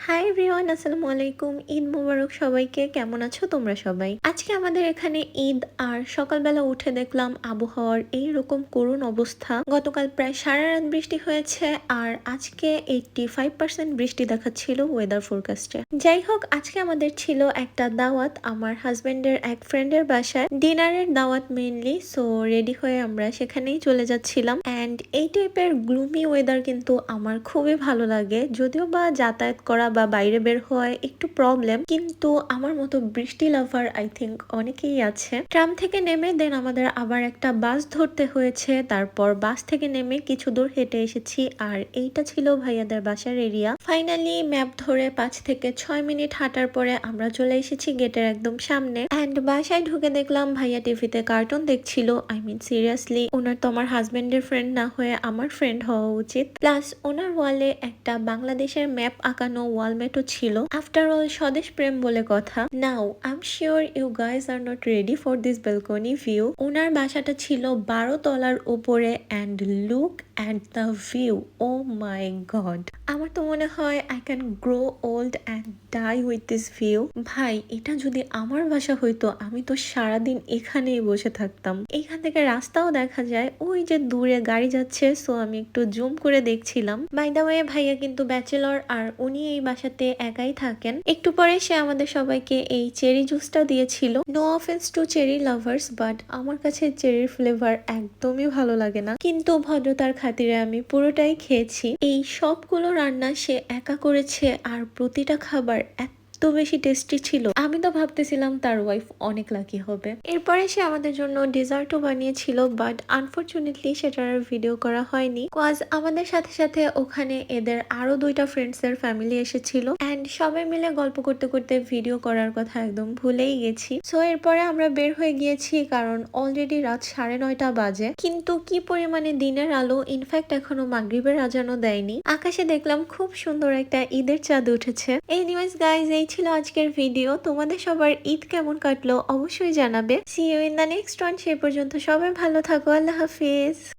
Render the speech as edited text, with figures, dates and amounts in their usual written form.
Hi everyone, আসসালামু আলাইকুম। ঈদ মোবারক সবাইকে। কেমন আছো তোমরা সবাই? আজকে আমাদের এখানে ঈদ, আর সকালবেলা উঠে দেখলাম আবহাওয়ার এইরকম করুণ অবস্থা। গতকাল প্রায় সারা রাত বৃষ্টি হয়েছে, আর আজকে 85% বৃষ্টি দেখাচ্ছিল ওয়েদার ফোরকাস্টে। যাই হোক, আজকে আমাদের ছিল একটা দাওয়াত আমার হাজবেন্ডের এক ফ্রেন্ডের বাসায়, ডিনারের দাওয়াত মেইনলি। সো রেডি হয়ে আমরা সেখানেই চলে যাচ্ছিলাম। অ্যান্ড এই টাইপের গ্লুমি ওয়েদার কিন্তু আমার খুবই ভালো লাগে, যদিও বা যাতায়াত করা বা বাইরে বের হওয়ায় একটু প্রবলেম, কিন্তু আমার মতো বৃষ্টি লাভার আই থিঙ্ক অনেকেই আছে। ট্রাম থেকে নেমে দেন আমাদের আবার একটা বাস ধরতে হয়েছে, তারপর বাস থেকে নেমে কিছু দূর হেঁটে এসেছি, আর এইটা ছিল ভাইয়াদের বাসার এরিয়া। ফাইনালি ম্যাপ ধরে 5 থেকে 6 মিনিট হাঁটার পরে আমরা চলে এসেছি গেটের একদম সামনে। অ্যান্ড বাসায় ঢুকে দেখলাম ভাইয়া টিভিতে কার্টুন দেখছিল। আই মিন সিরিয়াসলি, ওনার তো আমার হাজবেন্ডের ফ্রেন্ড না হয়ে আমার ফ্রেন্ড হওয়া উচিত। প্লাস ওনার ওয়ালে একটা বাংলাদেশের ম্যাপ আঁকানো ওয়ালমেটও ছিল। আফটার অল স্বদেশ প্রেম বলে কথা। Now I am sure you guys are not ready for this balcony view. ওনার বাসাটা ছিল 12 তলার উপরে, and look at the view, oh my God. আমার তো মনে হয় I can grow old and die with this view. ভাই, এটা যদি আমার বাসা হইতো, আমি তো সারাদিন এখানেই বসে থাকতাম। এখান থেকে রাস্তাও দেখা যায়, ওই যে দূরে গাড়ি যাচ্ছে। সো আমি একটু জুম করে দেখছিলাম। বাই দ্য ওয়ে, ভাইয়া কিন্তু ব্যাচেলর, আর উনি এই বাসাতে একাই থাকেন। একটু পরে সে আমাদের সবাইকে এই চেরি জুসটা দিয়েছিল। No offence to cherry lovers, but আমার কাছে চেরির ফ্লেভার একদমই ভালো লাগে না, কিন্তু ভদ্রতার খাতিরে আমি পুরোটাই খেয়েছি। এই সবগুলো রান্না সে একা করেছে, আর প্রতিটা খাবার এত বেশি টেস্টি ছিল, আমি তো ভাবতেছিলাম তার ওয়াইফ অনেক লাকি হবে। এরপরে সে আমাদের জন্য ডেজার্টও বানিয়েছিল, বাট আনফরচুনেটলি সেটার আর ভিডিও করা হয়নি, কজ আমাদের সাথে সাথে ওখানে এদের আরো 2টা ফ্রেন্ডস এর ফ্যামিলি এসেছিল, অ্যান্ড সবাই মিলে গল্প করতে করতে ভিডিও করার কথা একদম ভুলেই গেছি। সো এরপরে আমরা বের হয়ে গিয়েছি, কারণ অলরেডি রাত 9:30 বাজে, কিন্তু কি পরিমাণে দিনের আলো, ইনফ্যাক্ট এখনো মাগরিবের আজানও দেয়নি। আকাশে দেখলাম খুব সুন্দর একটা ঈদের চাঁদ উঠেছে। এনিওয়েজ গাইজ, এই ছিল আজকের ভিডিও। তোমাদের সবার ঈদ কেমন কাটলো অবশ্যই জানাবে। See you in the next one. সে পর্যন্ত সবাই ভালো থাকো। আল্লাহ হাফিজ।